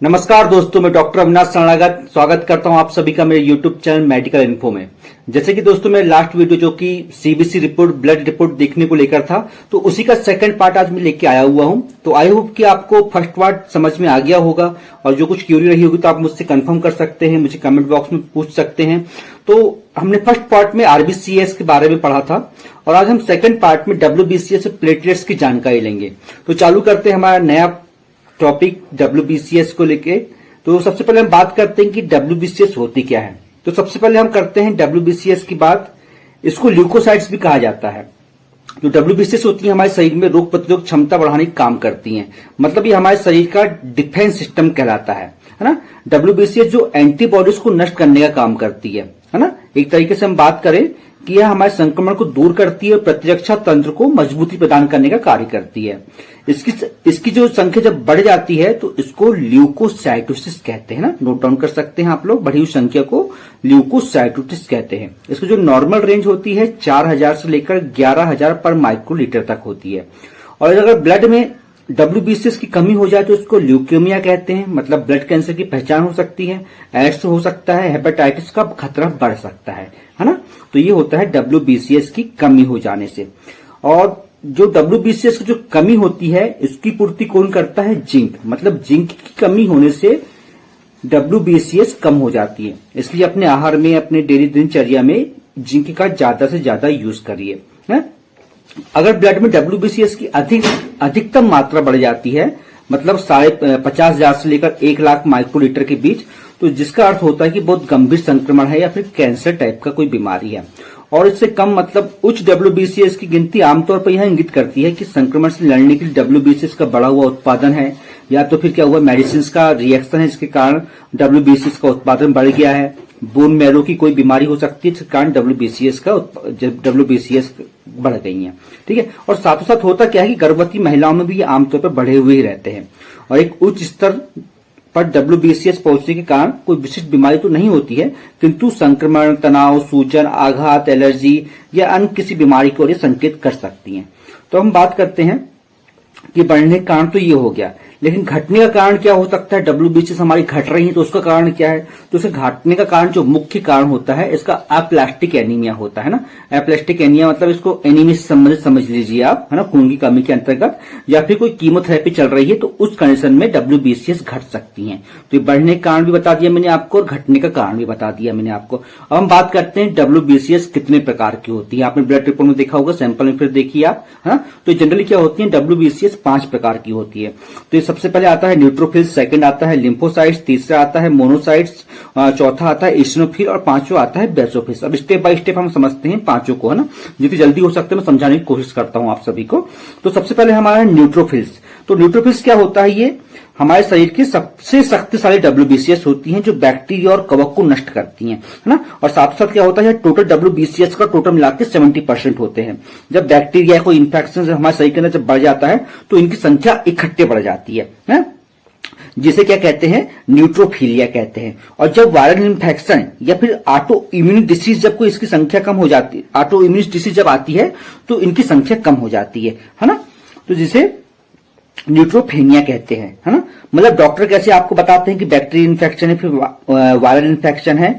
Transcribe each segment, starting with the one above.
नमस्कार दोस्तों, मैं डॉक्टर अविनाश शरणागत स्वागत करता हूं आप सभी का मेरे यूट्यूब चैनल मेडिकल इन्फो में। जैसे कि दोस्तों मेरे लास्ट वीडियो जो कि सीबीसी रिपोर्ट ब्लड रिपोर्ट देखने को लेकर था, तो उसी का सेकंड पार्ट आज मैं लेके आया हुआ हूं। तो आई होप कि आपको फर्स्ट पार्ट समझ में आ गया होगा और जो कुछ क्यूरी रही होगी तो आप मुझसे कंफर्म कर सकते हैं, मुझे कमेंट बॉक्स में पूछ सकते हैं। तो हमने फर्स्ट पार्ट में आरबीसीएस के बारे में पढ़ा था और आज हम सेकंड पार्ट में डब्ल्यूबीसीएस प्लेटलेट्स की जानकारी लेंगे। तो चालू करते हैं हमारा नया टॉपिक डब्ल्यूबीसीएस को लेके। तो सबसे पहले हम बात करते हैं कि डब्ल्यूबीसीएस होती क्या है। तो सबसे पहले हम करते हैं डब्ल्यूबीसीएस की बात। इसको ल्यूकोसाइट्स भी कहा जाता है। जो डब्ल्यूबीसीएस होती है हमारे शरीर में रोग प्रतिरोधक क्षमता बढ़ाने का काम करती हैं। मतलब ये हमारे शरीर का डिफेंस सिस्टम कहलाता है ना। डब्ल्यूबीसीएस जो एंटीबॉडीज को नष्ट करने का काम करती है ना। एक तरीके से हम बात करें कि यह हमारे संक्रमण को दूर करती है और प्रतिरक्षा तंत्र को मजबूती प्रदान करने का कार्य करती है। इसकी जो संख्या जब बढ़ जाती है तो इसको ल्यूकोसाइटोसिस कहते हैं ना। नोट डाउन कर सकते हैं आप लोग, बढ़ी हुई संख्या को ल्यूकोसाइटोसिस कहते हैं। इसकी जो नॉर्मल रेंज होती है 4000 से लेकर 11000 पर माइक्रोलीटर तक होती है। और अगर ब्लड में डब्ल्यूबीसीएस की कमी हो जाए तो इसको ल्यूकेमिया कहते हैं। मतलब ब्लड कैंसर की पहचान हो सकती है, एड्स हो सकता है, हेपेटाइटिस का खतरा बढ़ सकता है ना। तो ये होता है डब्ल्यूबीसीएस की कमी हो जाने से। और जो डब्ल्यूबीसीएस की जो कमी होती है इसकी पूर्ति कौन करता है? जिंक। मतलब जिंक की कमी होने से डब्ल्यूबीसीएस कम हो जाती है। इसलिए अपने आहार में, अपने डेली दिनचर्या में जिंक का ज्यादा से ज्यादा यूज करिए। अगर ब्लड में डब्ल्यूबीसीएस की अधिकतम मात्रा बढ़ जाती है, मतलब 50,000 से लेकर 1,00,000 माइक्रोलीटर के बीच, तो जिसका अर्थ होता है कि बहुत गंभीर संक्रमण है या फिर कैंसर टाइप का कोई बीमारी है। और इससे कम मतलब उच्च डब्ल्यूबीसीएस की गिनती आमतौर पर यह इंगित करती है कि संक्रमण से लड़ने के लिए डब्ल्यूबीसीएस का बढ़ा हुआ उत्पादन है, या तो फिर क्या हुआ मेडिसिन का रिएक्शन है जिसके कारण डब्ल्यूबीसीएस का उत्पादन बढ़ गया है। बोन मैरो की कोई बीमारी हो सकती है जिसके कारण डब्ल्यूबीसीएस बढ़ गई है। ठीक है। और साथों साथ होता क्या है कि गर्भवती महिलाओं में भी ये आमतौर पर बढ़े हुए ही रहते हैं। और एक उच्च स्तर पर डब्ल्यूबीसीएस पहुंचने के कारण कोई विशिष्ट बीमारी तो नहीं होती है, किंतु संक्रमण, तनाव, सूजन, आघात, एलर्जी या अन्य किसी बीमारी को ये संकेत कर सकती हैं। तो हम बात करते हैं कि बढ़ने का कारण तो ये हो गया, लेकिन घटने का कारण क्या हो सकता है? डब्ल्यूबीसीएस हमारी घट रही है तो उसका कारण क्या है? तो उसे घटने का कारण जो मुख्य कारण होता है इसका अप्लास्टिक एनीमिया होता है ना। अप्लास्टिक एनीमिया मतलब इसको एनीमिया से संबंधित समझ लीजिए आप, है ना, खून की कमी के अंतर्गत, या फिर कोई कीमोथेरेपी चल रही है तो उस कंडीशन में डब्ल्यूबीसीएस घट सकती है। तो बाढ़ने का कारण भी बता दिया मैंने आपको और घटने का कारण भी बता दिया मैंने आपको। अब हम बात करते हैं डब्ल्यूबीसीएस कितने प्रकार की होती है। आपने ब्लड रिपोर्ट में देखा होगा, सैंपल में फिर देखिए आप, है ना। तो जनरली क्या होती है? डब्ल्यूबीसीएस 5 प्रकार की होती है। तो सबसे पहले आता है न्यूट्रोफिल्स, सेकंड आता है लिम्फोसाइट्स, तीसरा आता है मोनोसाइट्स, चौथा आता है इसिनोफिल और पांचवा आता है बेसोफिल्स। अब स्टेप बाय स्टेप हम समझते हैं पांचों को, है ना। जितनी जल्दी हो सकता है मैं समझाने की कोशिश करता हूं आप सभी को। तो सबसे पहले हमारा है न्यूट्रोफिल्स। तो न्यूट्रोफिल्स क्या होता है? ये हमारे शरीर की सबसे शक्तिशाली डब्ल्यूबीसीएस होती हैं जो बैक्टीरिया और कवक को नष्ट करती हैं, है ना। और साथ साथ क्या होता है? टोटल डब्ल्यूबीसीएस का टोटल मिलाकर 70% होते हैं। जब बैक्टीरिया कोई इंफेक्शन हमारे शरीर के अंदर जब बढ़ जाता है तो इनकी संख्या इकट्ठे बढ़ जाती है? जिसे क्या कहते हैं? न्यूट्रोफिलिया कहते हैं। और जब वायरल इन्फेक्शन या फिर ऑटो इम्यून डिसीज जब कोई इसकी संख्या कम हो जाती है, ऑटो इम्यून डिसीज जब आती है तो इनकी संख्या कम हो जाती है ना। तो जिसे न्यूट्रोफेनिया कहते हैं, है ना। मतलब डॉक्टर कैसे आपको बताते हैं कि बैक्टीरियल इन्फेक्शन है फिर वायरल इन्फेक्शन है।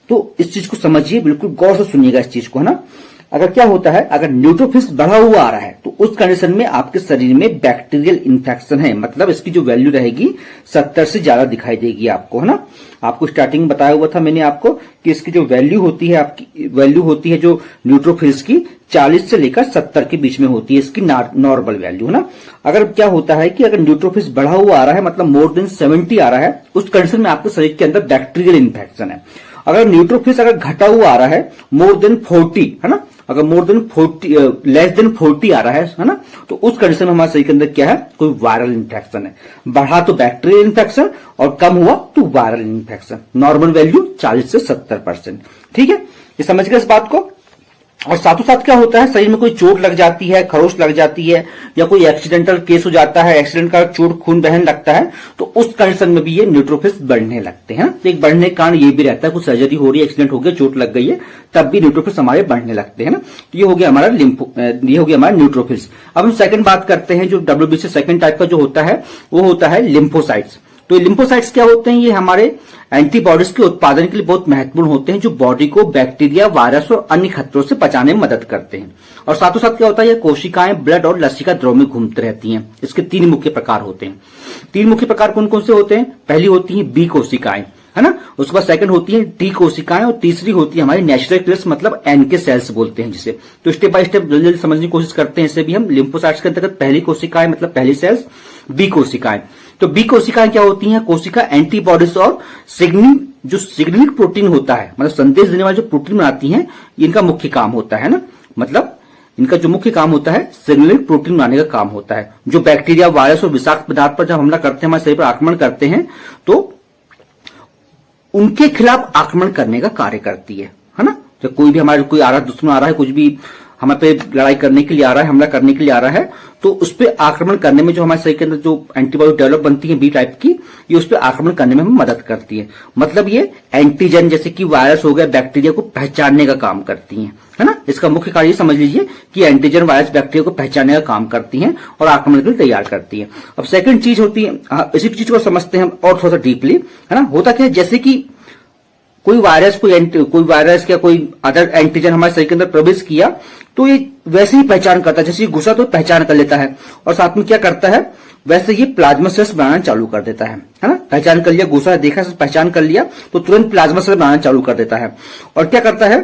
तो इस चीज को समझिए, बिल्कुल गौर से सुनिएगा इस चीज को, है ना। अगर क्या होता है, अगर न्यूट्रोफिल्स बढ़ा हुआ आ रहा है तो उस कंडीशन में आपके शरीर में बैक्टीरियल इन्फेक्शन है। मतलब इसकी जो वैल्यू रहेगी 70 से ज्यादा दिखाई देगी आपको, है ना। आपको स्टार्टिंग में बताया हुआ था मैंने आपको कि इसकी जो वैल्यू होती है, आपकी वैल्यू होती है जो न्यूट्रोफिल्स की 40 से लेकर 70 के बीच में होती है इसकी नॉर्मल वैल्यू, है ना। अगर क्या होता है कि अगर न्यूट्रोफिल्स बढ़ा हुआ आ रहा है, मतलब मोर देन 70 आ रहा है, उस कंडीशन में आपके शरीर के अंदर बैक्टीरियल इन्फेक्शन है। अगर न्यूट्रोफिल्स अगर घटा हुआ आ रहा है मोर देन 40, है ना, अगर मोर देन 40 लेस देन 40 आ रहा है ना, तो उस कंडीशन में हमारे शरीर के अंदर क्या है? कोई वायरल इन्फेक्शन है। बढ़ा तो बैक्टीरियल इन्फेक्शन और कम हुआ तो वायरल इन्फेक्शन। नॉर्मल वैल्यू 40 से 70%। ठीक है, ये समझ गए इस बात को। और साथों साथ क्या होता है, शरीर में कोई चोट लग जाती है, खरोच लग जाती है, या कोई एक्सीडेंटल केस हो जाता है, एक्सीडेंट का चोट खून बहने लगता है, तो उस कंडीशन में भी ये न्यूट्रोफिल्स बढ़ने लगते हैं। तो एक बढ़ने का कारण ये भी रहता है, कुछ सर्जरी हो रही है, एक्सीडेंट हो गया, चोट लग गई है, तब भी न्यूट्रोफिल्स हमारे बढ़ने लगते हैं ना। तो ये हो गया हमारा न्यूट्रोफिल्स। अब हम सेकंड बात करते हैं, जो डब्ल्यूबीसी सेकंड टाइप का जो होता है वो होता है लिम्फोसाइट्स। तो ये लिम्फोसाइट्स क्या होते हैं, ये हमारे एंटीबॉडीज के उत्पादन के लिए बहुत महत्वपूर्ण होते हैं, जो बॉडी को बैक्टीरिया, वायरस और अन्य खतरों से बचाने में मदद करते हैं। और साथों साथ क्या होता है, ये कोशिकाएं ब्लड और लसिका द्रव में घूमती रहती हैं। इसके 3 मुख्य प्रकार होते हैं। 3 मुख्य प्रकार कौन कौन से होते हैं? पहली होती है बी कोशिकाएं, है ना। उसके बाद सेकंड होती है टी कोशिकाएं और तीसरी होती है हमारी नेचुरल किलर्स, मतलब एनके सेल्स बोलते हैं जिसे। तो स्टेप बाय स्टेप जल्दी जल्दी समझने की कोशिश करते हैं। इसे भी हम लिम्फोसाइट्स के अंतर्गत पहली कोशिकाएं मतलब पहली सेल्स बी कोशिकाएं। तो बी कोशिकाएं क्या होती हैं? कोशिका एंटीबॉडीज और सिग्नलिंग प्रोटीन होता है, मतलब संदेश देने वाले जो प्रोटीन बनाती हैं, इनका मुख्य काम होता है ना। मतलब इनका जो मुख्य काम होता है सिग्नलिंग प्रोटीन बनाने का काम होता है, जो बैक्टीरिया, वायरस और विषाक्त पदार्थ पर जब हमला करते हैं, हमारे शरीर पर आक्रमण करते हैं, तो उनके खिलाफ आक्रमण करने का कार्य करती है ना। जब कोई भी हमारे कोई आ रहा है, दुश्मन आ रहा है, कुछ भी हमारे पे लड़ाई करने के लिए आ रहा है, हमला करने के लिए आ रहा है, तो उस पर आक्रमण करने में जो हमारे शरीर के अंदर जो एंटीबॉडी डेवलप बनती है बी टाइप की, ये उस पर आक्रमण करने में हमें मदद करती है। मतलब ये एंटीजन जैसे कि वायरस हो गया, बैक्टीरिया को पहचानने का काम करती है ना। इसका मुख्य कार्य समझ लीजिए कि एंटीजन, वायरस, बैक्टीरिया को पहचानने का काम करती हैं और आक्रमण के लिए तैयार करती है। अब सेकंड चीज होती है, इसी चीज को समझते हैं हम और थोड़ा सा डीपली, है ना। होता क्या है, जैसे कि कोई वायरस या कोई अदर एंटीजन हमारे शरीर के अंदर प्रवेश किया, तो ये वैसे ही पहचान करता है, जैसे ये घुसा तो पहचान कर लेता है, और साथ में क्या करता है, वैसे ये प्लाज्मा सेल्स बनाना चालू कर देता है ना। पहचान कर लिया, घुसा देखा, पहचान कर लिया, तो तुरंत प्लाज्मा सेल बनाना चालू कर देता है। और क्या करता है,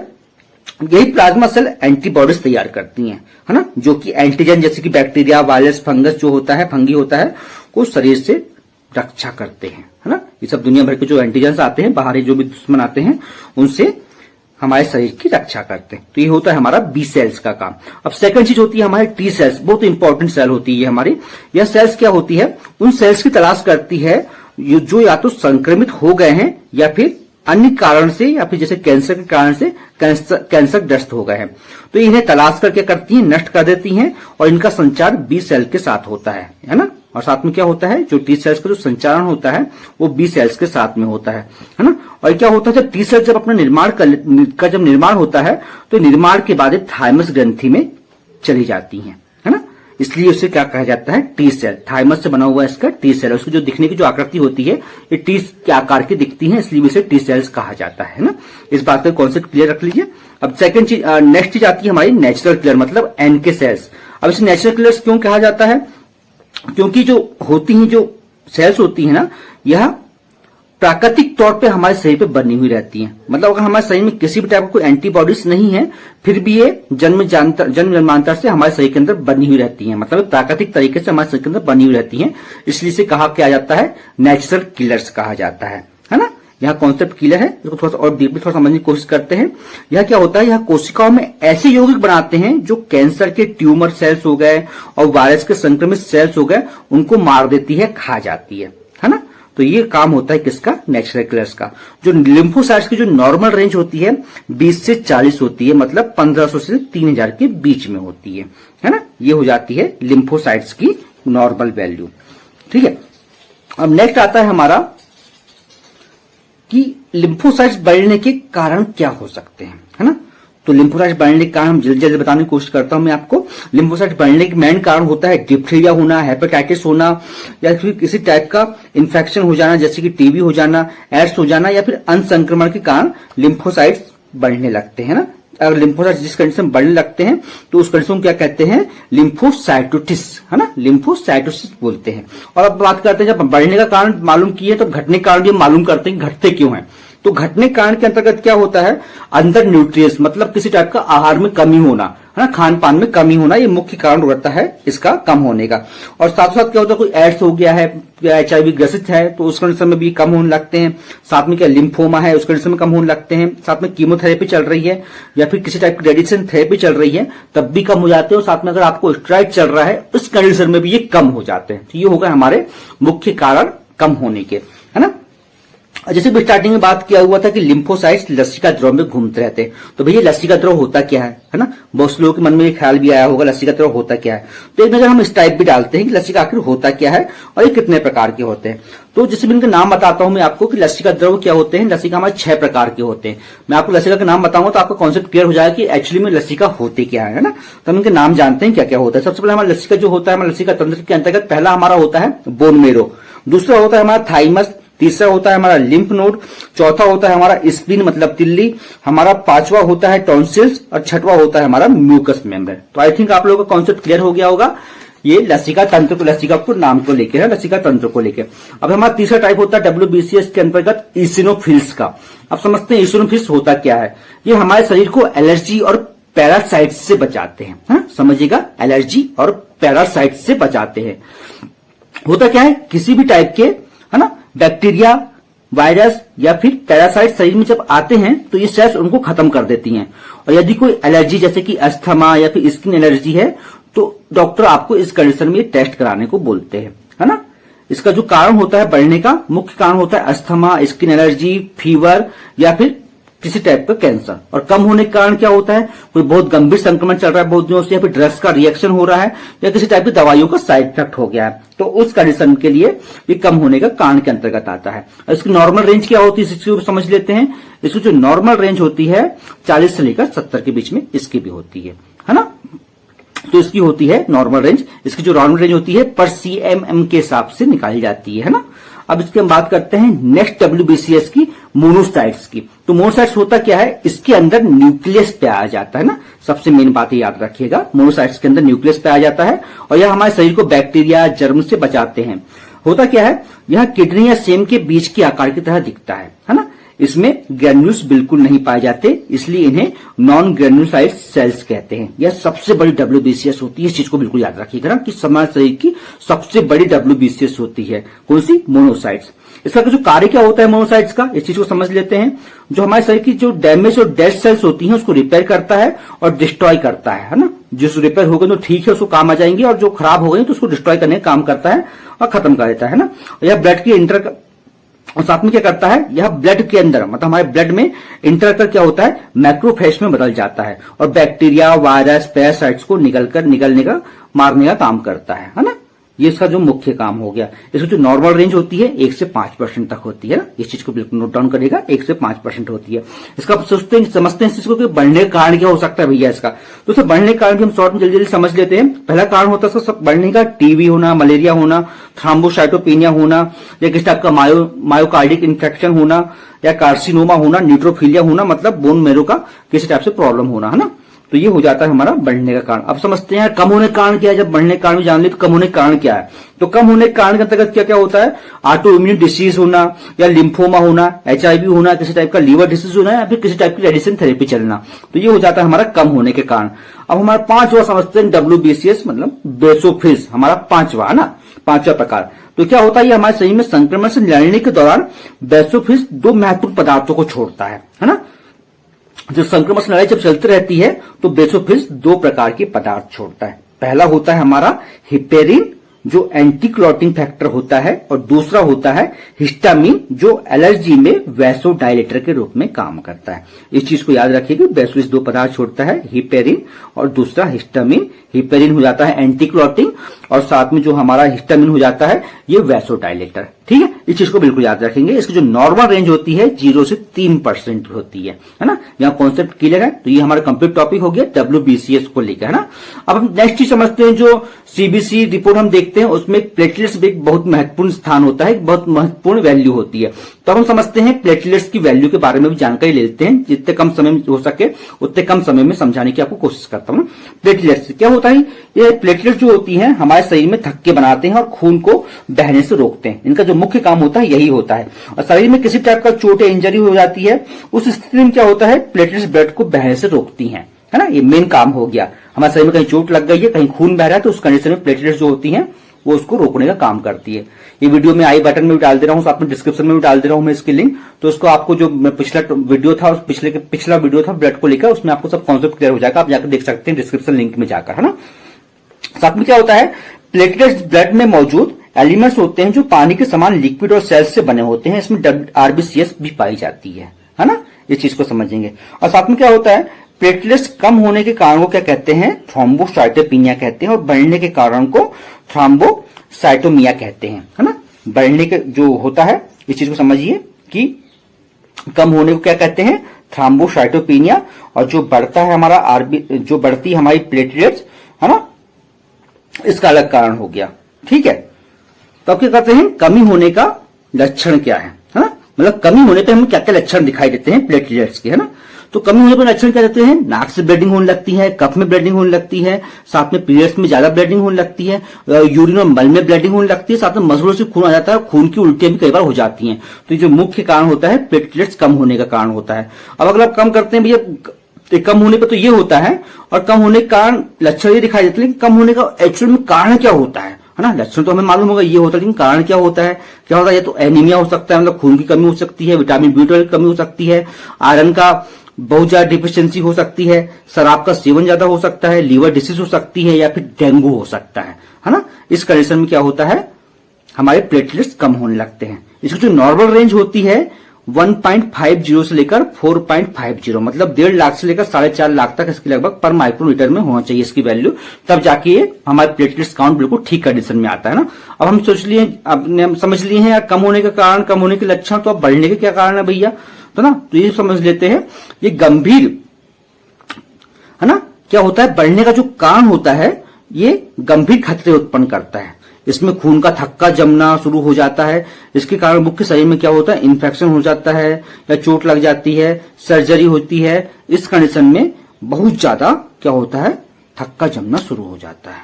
यही प्लाज्मा सेल एंटीबॉडीज तैयार करती हैं, है ना, जो कि एंटीजन जैसे कि बैक्टीरिया, वायरस, फंगस जो होता है, फंगी होता है, को शरीर से रक्षा करते हैं, है ना। ये सब दुनिया भर के जो एंटीजन आते हैं, बाहरी जो भी दुश्मन आते हैं, उनसे हमारे शरीर की रक्षा करते हैं। तो ये होता है हमारा बी सेल्स का काम। अब सेकंड चीज होती है हमारी टी सेल्स, बहुत इंपॉर्टेंट सेल होती है हमारी। यह सेल्स क्या होती है, उन सेल्स की तलाश करती है जो या तो संक्रमित हो गए हैं या फिर अन्य कारण से, या फिर जैसे कैंसर के कारण से कैंसर ग्रस्त हो गए हैं। तो इन्हें तलाश कर क्या करती हैं, नष्ट कर देती हैं, और इनका संचार बी सेल के साथ होता है ना। और साथ में क्या होता है, जो टी सेल्स का जो संचारण होता है वो बी सेल्स के साथ में होता है ना। और क्या होता है, जब टी सेल्स जब अपना निर्माण होता है, तो निर्माण के बाद थाइमस ग्रंथि में चली जाती है ना। इसलिए उसे क्या कहा जाता है, टी सेल। थाइमस से बना हुआ है इसका टी सेल। उसकी जो दिखने की जो आकृति होती है, ये टी के आकार की दिखती है, इसलिए इसे टी सेल्स कहा जाता है ना। इस बात का कॉन्सेप्ट क्लियर रख लीजिए। अब सेकंड चीज, नेक्स्ट चीज आती है हमारी नेचुरल किलर, मतलब एनके सेल्स। अब इसे नेचुरल किलर्स क्यों कहा जाता है, क्योंकि जो होती हैं, जो सेल्स होती है ना, यह प्राकृतिक तौर पे हमारे शरीर पे बनी हुई रहती हैं। मतलब अगर हमारे शरीर में किसी भी टाइप का कोई एंटीबॉडीज नहीं है, फिर भी ये जन्म जन्मांतर से हमारे शरीर के अंदर बनी हुई रहती हैं। मतलब प्राकृतिक तरीके से हमारे शरीर के अंदर बनी हुई रहती हैं, इसलिए इसे कहा क्या जाता है, नेचुरल किलर्स कहा जाता है ना। यहाँ कॉन्सेप्ट क्लियर है, इसको थोड़ा सा और डीपली थोड़ा समझने की कोशिश करते हैं। यह क्या होता है, यह कोशिकाओं में ऐसे यौगिक बनाते हैं जो कैंसर के ट्यूमर सेल्स हो गए और वायरस के संक्रमित सेल्स हो गए, उनको मार देती है, खा जाती है ना। तो ये काम होता है किसका, नेचुरल किलर्स का। जो लिम्फोसाइट्स की जो नॉर्मल रेंज होती है 20 से 40 होती है, मतलब 1500 से 3000 के बीच में होती है ना। ये हो जाती है लिम्फोसाइट्स की नॉर्मल वैल्यू। ठीक है, अब नेक्स्ट आता है हमारा कि लिम्फोसाइट्स बढ़ने के कारण क्या हो सकते हैं, है ना। तो लिम्फोसाइट्स बढ़ने के कारण हम जल्दी जल्दी बताने की कोशिश करता हूं मैं आपको। लिम्फोसाइट्स बढ़ने के मेन कारण होता है डिप्थीरिया होना, हेपेटाइटिस होना, या फिर किसी टाइप का इन्फेक्शन हो जाना, जैसे कि टीबी हो जाना, एड्स हो जाना, या फिर संक्रमण के कारण लिम्फोसाइट्स बढ़ने लगते हैं ना। अगर लिम्फोसाइट्स जिस कंडीशन में बढ़ने लगते हैं तो उस कंडीशन को क्या कहते हैं, लिम्फोसाइटोसिस, है ना, लिम्फोसाइटोसिस बोलते हैं। और अब बात करते हैं, जब बढ़ने का कारण मालूम किए तो घटने का कारण भी मालूम करते हैं, घटते क्यों हैं। तो घटने कारण के अंतर्गत क्या होता है, अंदर न्यूट्रिएंट्स, मतलब किसी टाइप का आहार में कमी होना, है ना, खान पान में कमी होना, ये मुख्य कारण रहता है इसका कम होने का। और साथ साथ क्या होता है, कोई एड्स हो गया है या HIV ग्रसित है तो उस कंडीशन में भी कम होने लगते हैं। साथ में क्या लिम्फोमा है, उस कंडीशन में कम होने लगते हैं। साथ में कीमोथेरेपी चल रही है या फिर किसी टाइप की रेडिएशन थेरेपी चल रही है, तब भी कम हो जाते हैं। और साथ में अगर आपको स्टेरॉइड चल रहा है, उस कंडीशन में भी ये कम हो जाते हैं। तो ये होगा हमारे मुख्य कारण कम होने के, है ना। जैसे भी स्टार्टिंग में बात किया हुआ था कि लिम्फोसाइट्स लसिका द्रव में घूमते रहते हैं, तो भैया लसिका द्रव होता क्या है ना। बहुत से लोगों के मन में एक ख्याल भी आया होगा लसिका द्रव होता क्या है। तो एक नजर हम इस टाइप भी डालते हैं कि लसिका आखिर होता क्या है और ये कितने प्रकार के होते हैं। तो जैसे मैं इनका नाम बताता हूं मैं आपको कि लसिका द्रव क्या होते हैं। लसिका हमारे 6 प्रकार के होते हैं। मैं आपको लसिका का नाम बताऊंगा तो आपका कॉन्सेप्ट क्लियर हो जाएगा कि एक्चुअली में लसिका होते क्या है ना। तो हम इनके नाम जानते हैं क्या क्या होता है। सबसे पहले हमारा लसिका जो होता है, हमारा लसिका तंत्र के अंतर्गत पहला हमारा होता है बोन मेरो। दूसरा होता है हमारा थाइमस, तीसरा होता है हमारा लिम्फ नोड, चौथा होता है हमारा स्प्लीन मतलब तिल्ली, हमारा पांचवा होता है टॉन्सिल्स और छठवां होता है हमारा म्यूकस मेम्ब्रेन। तो आई थिंक आप लोगों का कॉन्सेप्ट क्लियर हो गया होगा। ये लसिका तंत्र को, लसिका को नाम को लेकर है, लसिका तंत्र को लेकर। अब हमारा तीसरा टाइप होता है WBCS के अंतर्गत ईसिनोफिल्स का। अब समझते हैं ईसिनोफिल्स होता क्या है। ये हमारे शरीर को एलर्जी और पैरासाइट से बचाते हैं। हाँ? समझिएगा, एलर्जी और पैरासाइट से बचाते हैं। होता क्या है, किसी भी टाइप के है ना बैक्टीरिया, वायरस या फिर पैरासाइट शरीर में जब आते हैं तो ये सेल्स उनको खत्म कर देती हैं। और यदि कोई एलर्जी जैसे कि अस्थमा या फिर स्किन एलर्जी है तो डॉक्टर आपको इस कंडीशन में टेस्ट कराने को बोलते हैं, है ना। इसका जो कारण होता है बढ़ने का, मुख्य कारण होता है अस्थमा, स्किन एलर्जी, फीवर या फिर किसी टाइप का कैंसर। और कम होने के कारण क्या होता है, कोई बहुत गंभीर संक्रमण चल रहा है बहुत दिनों से, या फिर ड्रग्स का रिएक्शन हो रहा है या किसी टाइप की दवाइयों का साइड इफेक्ट हो गया है, तो उस कंडीशन के लिए ये कम होने का कारण के अंतर्गत आता है। इसकी नॉर्मल रेंज क्या होती है इसको समझ लेते हैं। इसकी जो नॉर्मल रेंज होती है 40 से लेकर 70 के बीच में इसकी भी होती है ना। तो इसकी होती है नॉर्मल रेंज। इसकी जो नॉर्मल रेंज होती है पर CMM के हिसाब से निकाली जाती है ना। अब इसकी हम बात करते हैं नेक्स्ट WBCS की, मोनोसाइट्स की। तो मोनोसाइट्स होता क्या है, इसके अंदर न्यूक्लियस पे आ जाता है ना। सबसे मेन बात याद रखिएगा, मोनोसाइट्स के अंदर न्यूक्लियस पे आ जाता है और यह हमारे शरीर को बैक्टीरिया, जर्म से बचाते हैं। होता क्या है, यह किडनी या सेम के बीज के आकार की तरह दिखता है ना। इसमें ग्रेन्यूल्स बिल्कुल नहीं पाए जाते, इसलिए इन्हें नॉन ग्रेन्यूसाइड सेल्स कहते हैं। यह सबसे बड़ी WBCS होती है, इस चीज को बिल्कुल याद रखिएगा ना कि हमारे शरीर की सबसे बड़ी WBCS होती है कौन सी, मोनोसाइट्स। इसका जो कार्य क्या होता है मोनोसाइट्स का, इस चीज को समझ लेते हैं। जो हमारे शरीर की जो डैमेज और डेड सेल्स होती हैं उसको रिपेयर करता है और डिस्ट्रॉय करता है ना। जिस रिपेयर हो गए तो ठीक है, उसको काम आ जाएंगे, और जो खराब हो गए तो उसको डिस्ट्रॉय करने का काम करता है और खत्म कर देता है ना। यह ब्लड की और साथ में क्या करता है, यह ब्लड के अंदर मतलब हमारे ब्लड में इंटर कर क्या होता है, मैक्रोफेज में बदल जाता है और बैक्टीरिया, वायरस, पैरासाइट्स को निगलने का मारने का काम करता है ना। ये इसका जो मुख्य काम हो गया। इसकी जो नॉर्मल रेंज होती है 1 से 5% तक होती है ना। इस चीज को बिल्कुल नोट डाउन करेगा, 1 से 5% होती है। इसका समझते हैं इस चीज को कि बढ़ने का कारण क्या हो सकता है भैया इसका। तो इसका बढ़ने के कारण भी हम शॉर्ट में जल्दी समझ लेते हैं। पहला कारण होता है इसका बढ़ने का टीबी होना, मलेरिया होना, थ्रोम्बोसाइटोपेनिया होना, या किसी टाइप का मायोकार्डिक इन्फेक्शन होना, या कार्सिनोमा होना, न्यूट्रोफिलिया होना, मतलब बोन मैरो का किसी टाइप से प्रॉब्लम होना, है ना। तो ये हो जाता है हमारा बढ़ने का कारण। अब समझते हैं कम होने का कारण क्या है। जब बढ़ने का कारण जान ली तो कम होने का कारण क्या है। तो कम होने के कारण के अंतर्गत क्या क्या होता है, ऑटो इम्यून डिसीज होना, या लिम्फोमा होना, HIV होना, किसी टाइप का लीवर डिसीज होना, या फिर किसी टाइप की रेडिएशन थेरेपी चलना। तो ये हो जाता है हमारा कम होने के कारण। अब हमारा पांचवा समझते हैं WBCS मतलब बेसोफिल्स, हमारा पांचवा है ना, पांचवा प्रकार। तो क्या होता है, ये हमारे शरीर में संक्रमण से लड़ने के दौरान बेसोफिल्स 2 महत्वपूर्ण पदार्थों को छोड़ता है ना। जब संक्रमण से लड़ाई जब चलती रहती है तो बेसोफिल्स 2 प्रकार के पदार्थ छोड़ता है। पहला होता है हमारा हिपेरिन जो एंटी क्लॉटिंग फैक्टर होता है, और दूसरा होता है हिस्टामिन जो एलर्जी में वैसोडाइलेटर के रूप में काम करता है। इस चीज को याद रखिएगा, बेसोफिल्स 2 पदार्थ छोड़ता है, हिपेरिन और दूसरा हिस्टामिन। हिपेरिन हो जाता है एंटी क्लॉटिंग और साथ में जो हमारा हिस्टामिन हो जाता है ये वैसोडाइलेटर। ठीक है, इस चीज को बिल्कुल याद रखेंगे। इसकी जो नॉर्मल रेंज होती है 0 से 3% होती है ना। यहाँ कॉन्सेप्ट क्लियर है। तो ये हमारा कंप्लीट टॉपिक हो गया WBCS को लेकर, है ना। अब हम नेक्स्ट चीज समझते हैं, जो CBC रिपोर्ट हम देखते हैं उसमें प्लेटलेट्स भी एक बहुत महत्वपूर्ण स्थान होता है, बहुत महत्वपूर्ण वैल्यू होती है। तो हम समझते हैं प्लेटलेट्स की वैल्यू के बारे में भी जानकारी ले लेते हैं। जितने कम समय में हो सके उतने कम समय में समझाने की आपको कोशिश करता हूं। प्लेटलेट्स क्या होता है, ये प्लेटलेट्स जो होती हैं हमारे शरीर में थक्के बनाते हैं और खून को बहने से रोकते हैं। इनका जो मुख्य काम होता है यही होता है। और शरीर में किसी टाइप का चोट या इंजरी हो जाती है उस स्थिति में क्या होता है, प्लेटलेट्स ब्लड को बहने से रोकती हैं, है ना। ये मेन काम हो गया। हमारे शरीर में कहीं चोट लग गई है, कहीं खून बह रहा है, तो उस कंडीशन में प्लेटलेट्स जो होती हैं वो उसको रोकने का काम करती है। ये वीडियो में आई बटन में भी डाल दे रहा हूं, साथ में डिस्क्रिप्शन में भी डाल दे रहा हूं मैं इसकी लिंक। तो उसको आपको जो पिछला वीडियो था, पिछला वीडियो था ब्लड को लेकर, उसमें आपको सब कॉन्सेप्ट क्लियर हो जाएगा। आप जाकर देख सकते हैं डिस्क्रिप्शन लिंक में जाकर, है ना। साथ में क्या होता है, प्लेटलेट्स ब्लड में मौजूद एलिमेंट्स होते हैं जो पानी के समान लिक्विड और सेल्स से बने होते हैं। इसमें RBCS भी पाई जाती है ना। इस चीज को समझेंगे। और साथ में क्या होता है, प्लेटलेट्स कम होने के कारण को क्या कहते हैं, थ्रोम्बोसाइटोपेनिया कहते हैं, और बढ़ने के कारण को थ्रोम्बोसाइटोमिया कहते हैं, है ना। बढ़ने के जो होता है, इस चीज को समझिए कि कम होने को क्या कहते हैं, थ्रोम्बोसाइटोपेनिया, और जो बढ़ता है हमारा जो बढ़ती हमारी प्लेटलेट्स, है ना, इसका अलग कारण हो गया। ठीक है। तो अब क्या करते हैं, कमी होने का लक्षण क्या है ना, मतलब कमी होने पे हमें क्या क्या लक्षण दिखाई देते हैं प्लेटलेट्स के, है ना। तो कमी होने पर लक्षण क्या देते हैं, नाक से ब्लीडिंग होने लगती है, कफ में ब्लीडिंग होने लगती है, साथ में पीरियड्स में ज्यादा ब्लीडिंग होने लगती है, यूरिन और मल में ब्लीडिंग होने लगती है, साथ में मसलों से खून आ जाता है, खून की उल्टियां भी कई बार हो जाती हैं। तो ये जो मुख्य कारण होता है प्लेटलेट्स कम होने का कारण होता है। अब अगर आप कम करते हैं भैया, कम होने पर तो ये होता है, और कम होने के कारण लक्षण ये दिखाई देते हैं, लेकिन कम होने का एक्चुअल में कारण क्या होता है ना। लक्षण तो हमें मालूम होगा ये होता है, लेकिन कारण क्या होता है, क्या होता है, ये तो एनीमिया हो सकता है, मतलब खून की कमी हो सकती है, विटामिन B12 की कमी हो सकती है, आयरन का बहुत ज्यादा डिफिशियंसी हो सकती है, शराब का सेवन ज्यादा हो सकता है, लीवर डिसीज हो सकती है, या फिर डेंगू हो सकता है ना। इस कंडीशन में क्या होता है, हमारे प्लेटलेट्स कम होने लगते हैं। इसकी जो नॉर्मल रेंज होती है 1.50 से लेकर 4.50, मतलब 1.5 लाख से लेकर 4.5 लाख तक इसकी लगभग पर माइक्रोलीटर में होना चाहिए इसकी वैल्यू, तब जाके ये हमारे प्लेटलेट्स काउंट बिल्कुल ठीक कंडीशन में आता है ना। अब हम सोच लिए, आपने समझ लिए हैं यार कम होने का कारण, कम होने के लक्षण, तो अब बढ़ने के क्या कारण है भैया, तो ना तो ये समझ लेते हैं। ये गंभीर है ना, क्या होता है, बढ़ने का जो कारण होता है ये गंभीर खतरे उत्पन्न करता है। इसमें खून का थक्का जमना शुरू हो जाता है, इसके कारण मुख्य शरीर में क्या होता है, इन्फेक्शन हो जाता है या चोट लग जाती है, सर्जरी होती है। इस कंडीशन में बहुत ज्यादा क्या होता है, थक्का जमना शुरू हो जाता है।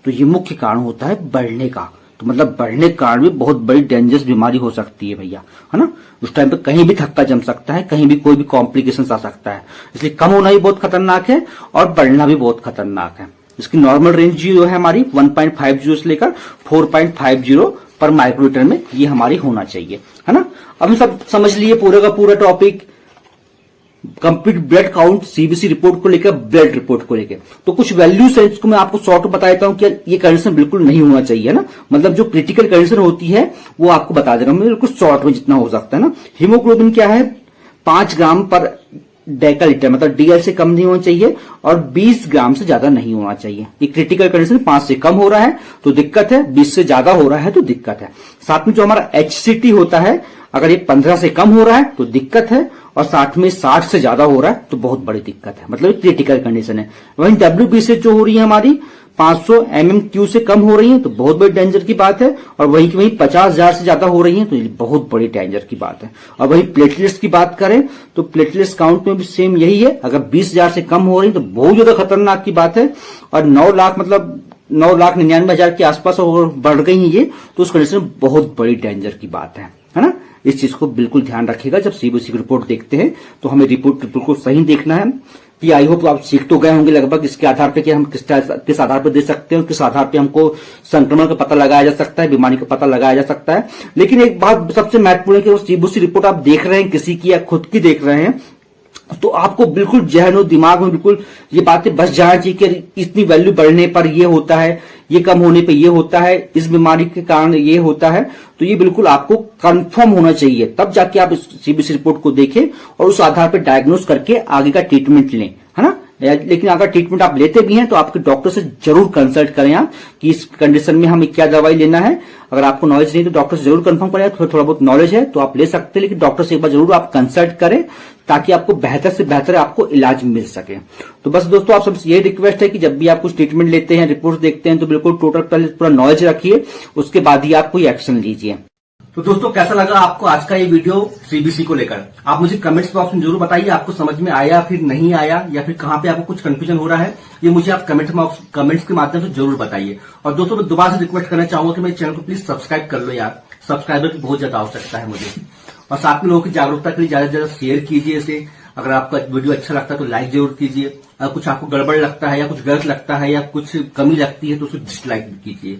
तो ये मुख्य कारण होता है बढ़ने का। तो मतलब बढ़ने के कारण भी बहुत बड़ी डेंजरस बीमारी हो सकती है भैया, है ना। उस टाइम पे कहीं भी थक्का जम सकता है, कहीं भी कोई भी कॉम्प्लिकेशन आ सकता है। इसलिए कम होना भी बहुत खतरनाक है और बढ़ना भी बहुत खतरनाक है। इसकी नॉर्मल रेंज जो है हमारी 1.50 से लेकर 4.50 पर माइक्रोलीटर में ये हमारी होना चाहिए, है ना। अब हम सब समझ लिए पूरे का पूरा topic, complete blood count, CBC report को लेकर, ब्लड रिपोर्ट को लेकर। तो कुछ वैल्यूज है इसको मैं आपको शॉर्ट बता देता हूं कि ये कंडीशन बिल्कुल नहीं होना चाहिए ना, मतलब जो क्रिटिकल कंडीशन होती है वो आपको बता दे रहा हूं बिल्कुल शॉर्ट में जितना हो सकता है ना। हीमोग्लोबिन क्या है, 5 ग्राम पर डेकालीटर, मतलब DL से कम नहीं होना चाहिए और 20 ग्राम से ज्यादा नहीं होना चाहिए। ये क्रिटिकल कंडीशन, 5 से कम हो रहा है तो दिक्कत है, 20 से ज्यादा हो रहा है तो दिक्कत है। साथ में जो हमारा HCT होता है, अगर ये 15 से कम हो रहा है तो दिक्कत है, और साथ में 60 से ज्यादा हो रहा है तो बहुत बड़ी दिक्कत है, मतलब क्रिटिकल कंडीशन है। वहीं WBC जो हो रही है हमारी 500 mmQ से कम हो रही है तो बहुत बड़ी डेंजर की बात है, और वहीं की वहीं 50,000 से ज्यादा हो रही है तो ये बहुत बड़ी डेंजर की बात है। और वहीं प्लेटलेट्स की बात करें तो प्लेटलेट्स काउंट में भी सेम यही है, अगर 20,000 से कम हो रही है तो बहुत ज्यादा खतरनाक की बात है, और 9 लाख मतलब 9,99,000 के आसपास और बढ़ गई है ये, तो उस कंडीशन में बहुत बड़ी डेंजर की बात है ना। इस चीज को बिल्कुल ध्यान रखिएगा, जब सीबीसी की रिपोर्ट देखते हैं तो हमें रिपोर्ट बिल्कुल सही देखना है। कि आई होप आप सीख तो गए होंगे लगभग इसके आधार पे कि हम किस आधार पर दे सकते हैं, किस आधार पे हमको संक्रमण का पता लगाया जा सकता है, बीमारी का पता लगाया जा सकता है। लेकिन एक बात सबसे महत्वपूर्ण है कि वो सीबीसी रिपोर्ट आप देख रहे हैं किसी की या खुद की देख रहे हैं, तो आपको बिल्कुल जहन और दिमाग में बिल्कुल ये बातें बस जाना चाहिए कि इतनी वैल्यू बढ़ने पर ये होता है, ये कम होने पे ये होता है, इस बीमारी के कारण ये होता है। तो ये बिल्कुल आपको कंफर्म होना चाहिए, तब जाके आप इस सीबीसी रिपोर्ट को देखें और उस आधार पर डायग्नोस करके आगे का ट्रीटमेंट लें, है ना। लेकिन अगर ट्रीटमेंट आप लेते भी हैं तो आपके डॉक्टर से जरूर कंसल्ट करें आप कि इस कंडीशन में हमें क्या दवाई लेना है। अगर आपको नॉलेज नहीं तो डॉक्टर से जरूर कंफर्म करें, थोड़ा बहुत नॉलेज है तो आप ले सकते हैं, लेकिन डॉक्टर से एक बार जरूर आप कंसल्ट करें ताकि आपको बेहतर से बेहतर आपको इलाज मिल सके। तो बस दोस्तों आप सबसे यही रिक्वेस्ट है कि जब भी आप कुछ ट्रीटमेंट लेते हैं, रिपोर्ट देखते हैं, तो बिल्कुल टोटल पहले पूरा नॉलेज रखिए, उसके बाद ही आप कोई एक्शन लीजिए। तो दोस्तों कैसा लगा आपको आज का ये वीडियो सीबीसी को लेकर, आप मुझे कमेंट्स बॉक्स में जरूर बताइए आपको समझ में आया फिर नहीं आया, या फिर कहां पे आपको कुछ कंफ्यूजन हो रहा है, ये मुझे आप कमेंट्स के माध्यम से जरूर बताइए। और दोस्तों मैं दोबारा से रिक्वेस्ट करना चाहूंगा कि मेरे चैनल को प्लीज सब्सक्राइब कर लो यार, सब्सक्राइबर की बहुत ज्यादा आवश्यकता है मुझे। और साथ में लोगों की जागरूकता के लिए ज्यादा से ज्यादा शेयर कीजिए इसे। अगर आपका वीडियो अच्छा लगता है तो लाइक जरूर कीजिए, अगर कुछ आपको गड़बड़ लगता है या कुछ गलत लगता है या कुछ कमी लगती है तो उसे डिसलाइक कीजिए।